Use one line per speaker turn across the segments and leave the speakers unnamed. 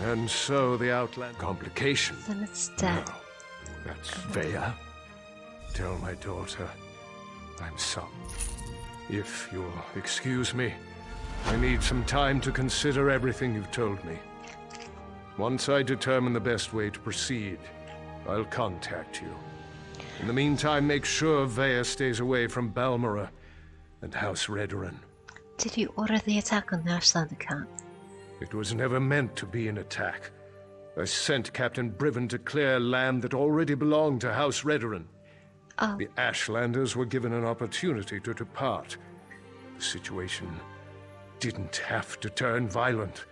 And so the outland complication.
Then it's dead.
No, that's Veya. Tell my daughter I'm sorry. If you'll excuse me, I need some time to consider everything you've told me. Once I determine the best way to proceed, I'll contact you. In the meantime, make sure Veya stays away from Balmora and House Redoran.
Did you order the attack on the Ashlander camp?
It was never meant to be an attack. I sent Captain Brighid to clear land that already belonged to House Redoran.
Oh.
The Ashlanders were given an opportunity to depart. The situation didn't have to turn violent.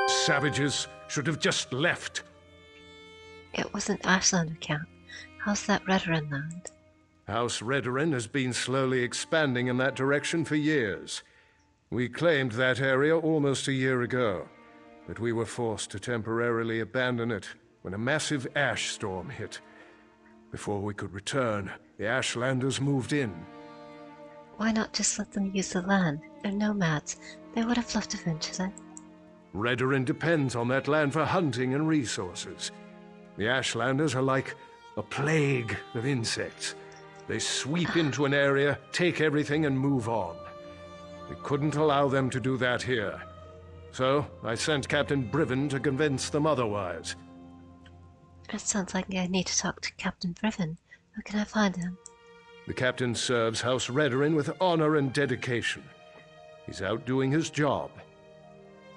Savages should have just left.
It was an Ashlander camp. How's that Redoran land?
House Redoran has been slowly expanding in that direction for years. We claimed that area almost a year ago, but we were forced to temporarily abandon it when a massive ash storm hit. Before we could return, the Ashlanders moved in.
Why not just let them use the land? They're nomads. They would have left eventually.
Redoran depends on that land for hunting and resources. The Ashlanders are like a plague of insects. They sweep into an area, take everything, and move on. We couldn't allow them to do that here. So I sent Captain Brighid to convince them otherwise.
It sounds like I need to talk to Captain Brighid. Where can I find him?
The captain serves House Redoran with honor and dedication. He's out doing his job.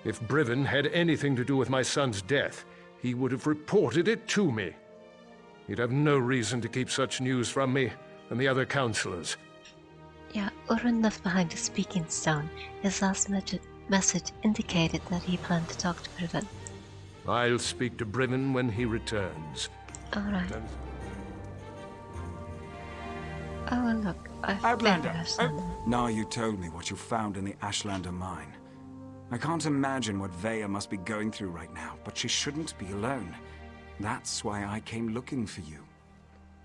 If Brighid had anything to do with my son's death, he would have reported it to me. He'd have no reason to keep such news from me and the other counselors.
Yeah, Urun left behind a speaking stone. His last message indicated that he planned to talk to Brighid.
I'll speak to Brighid when he returns.
Alright. Oh, look,
Outlander.
Ashlander.
Naryu told me what you found in the Ashlander mine. I can't imagine what Veya must be going through right now, but she shouldn't be alone. That's why I came looking for you.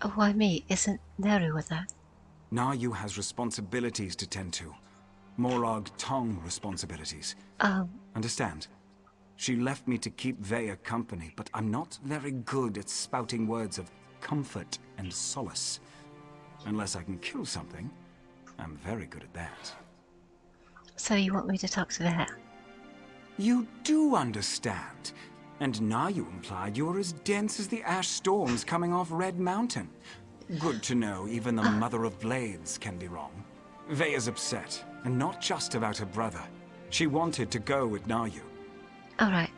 Oh, why me? Isn't Naryu with her?
Naryu has responsibilities to tend to. Mora Tong responsibilities. Understand? She left me to keep Veya company, but I'm not very good at spouting words of comfort and solace. Unless I can kill something, I'm very good at that.
So you want me to talk to Veya?
You do understand. And Naryu implied you're as dense as the ash storms coming off Red Mountain. Good to know even the Mother of Blades can be wrong. Veya's upset, and not just about her brother. She wanted to go with Naryu.
Alright,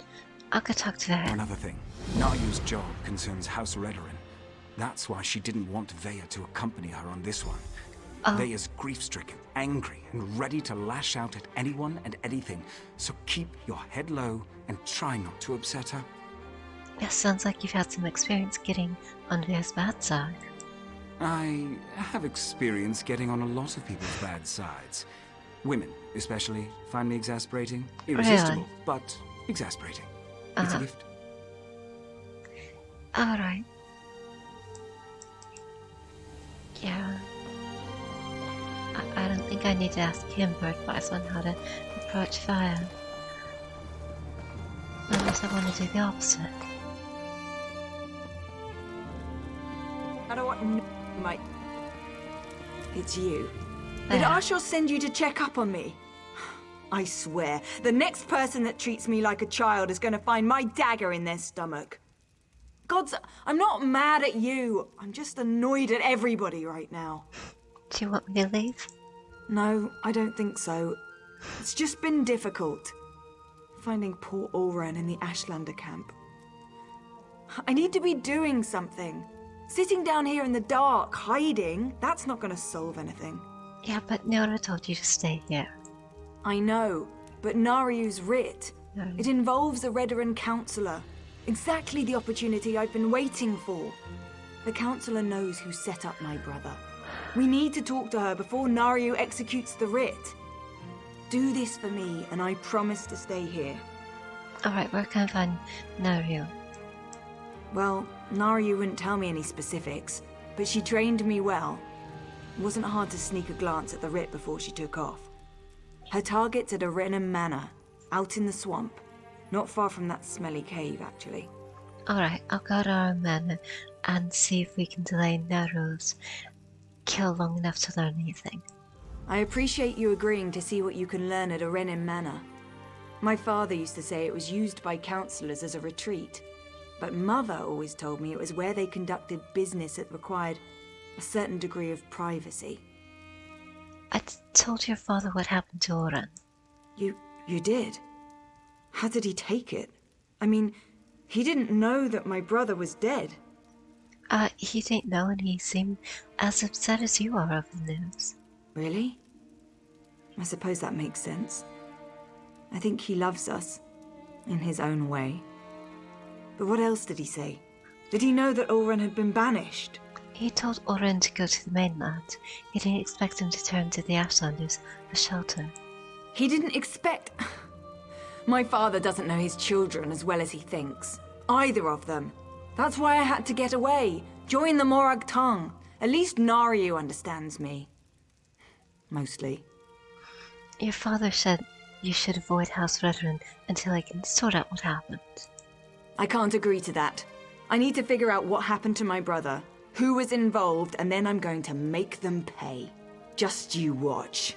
I'll go talk to Veya.
Another thing, Naryu's job concerns House Redoran. That's why she didn't want Veya to accompany her on this one. Veya's grief-stricken, angry, and ready to lash out at anyone and anything, so keep your head low and try not to upset her.
Yeah, sounds like you've had some experience getting on Veya's bad side.
I have experience getting on a lot of people's bad sides. Women, especially, find me exasperating. Irresistible, but exasperating. It's a gift.
Alright. Yeah. I don't think I need to ask him for advice on how to approach fire. Unless I want to do the opposite.
I don't want mate. It's you. Did Ashur send you to check up on me? I swear, the next person that treats me like a child is going to find my dagger in their stomach. Gods, I'm not mad at you. I'm just annoyed at everybody right now.
Do you want me to leave?
No, I don't think so. It's just been difficult. Finding poor Ulran in the Ashlander camp. I need to be doing something. Sitting down here in the dark, hiding, that's not going to solve anything.
Yeah, but Mora told you to stay here.
I know, but Naryu's writ.
No.
It involves a Redoran counselor. Exactly the opportunity I've been waiting for. The counselor knows who set up my brother. We need to talk to her before Naryu executes the writ. Do this for me, and I promise to stay here.
Alright, where can I find Naryu?
Well, Naryu wouldn't tell me any specifics, but she trained me well. It wasn't hard to sneak a glance at the writ before she took off. Her target's at Arenum Manor, out in the swamp. Not far from that smelly cave, actually.
Alright, I'll go to our men and see if we can delay Naryu's kill long enough to learn anything.
I appreciate you agreeing to see what you can learn at Arenin Manor. My father used to say it was used by councillors as a retreat, but Mother always told me it was where they conducted business that required a certain degree of privacy.
I told your father what happened to Oren.
You did? How did he take it? I mean, he didn't know that my brother was dead.
He didn't know, and he seemed as upset as you are of the news.
Really? I suppose that makes sense. I think he loves us, in his own way. But what else did he say? Did he know that Oren had been banished?
He told Oren to go to the mainland. He didn't expect him to turn to the Ashlanders for shelter.
He didn't expect... My father doesn't know his children as well as he thinks. Either of them. That's why I had to get away. Join the Morag Tong. At least Naryu understands me. Mostly.
Your father said you should avoid House Veteran until I can sort out what happened.
I can't agree to that. I need to figure out what happened to my brother, who was involved, and then I'm going to make them pay. Just you watch.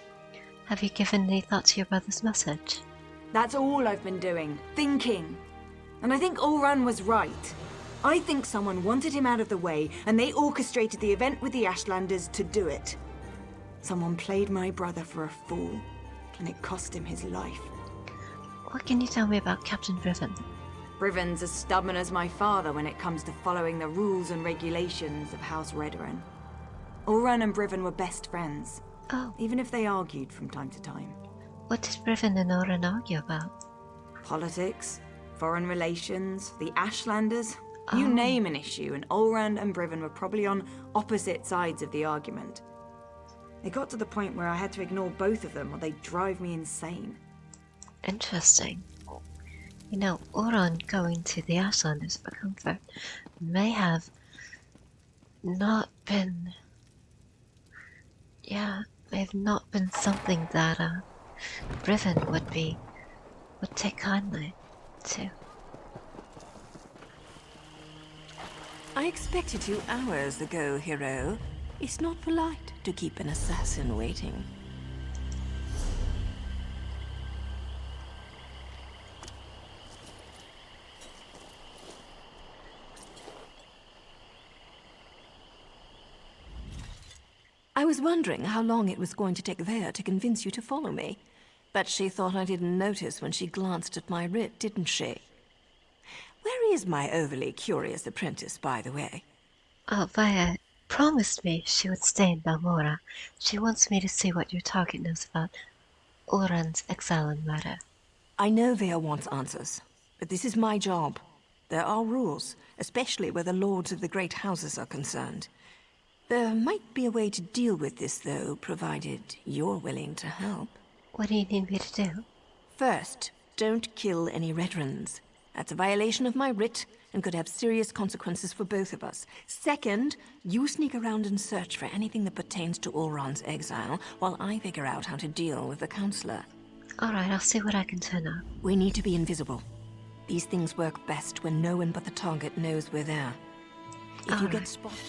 Have you given any thought to your brother's message?
That's all I've been doing. Thinking. And I think Oran was right. I think someone wanted him out of the way, and they orchestrated the event with the Ashlanders to do it. Someone played my brother for a fool, and it cost him his life.
What can you tell me about Captain Briven?
Briven's as stubborn as my father when it comes to following the rules and regulations of House Redoran. Oran and Briven were best friends.
Oh.
Even if they argued from time to time.
What did Briven and Oren argue about?
Politics, foreign relations, the Ashlanders. You
Oh.
name an issue, and Oran and Briven were probably on opposite sides of the argument. It got to the point where I had to ignore both of them or they'd drive me insane.
Interesting. You know, Oren going to the Ashlanders for comfort may have not been... may have not been something that, Briven would take kindly to.
I expected you hours ago, hero. It's not polite to keep an assassin waiting. I was wondering how long it was going to take Veya to convince you to follow me. But she thought I didn't notice when she glanced at my writ, didn't she? Where is my overly curious apprentice, by the way?
Oh, Veya promised me she would stay in Balmora. She wants me to see what your target knows about Oren's exile and murder.
I know Veya wants answers, but this is my job. There are rules, especially where the lords of the great houses are concerned. There might be a way to deal with this, though, provided you're willing to help.
What do you need me to do?
First, don't kill any Redrons. That's a violation of my writ and could have serious consequences for both of us. Second, you sneak around and search for anything that pertains to Oron's exile while I figure out how to deal with the counselor.
Alright, I'll see what I can turn up.
We need to be invisible. These things work best when no one but the target knows we're there. If you get spotted...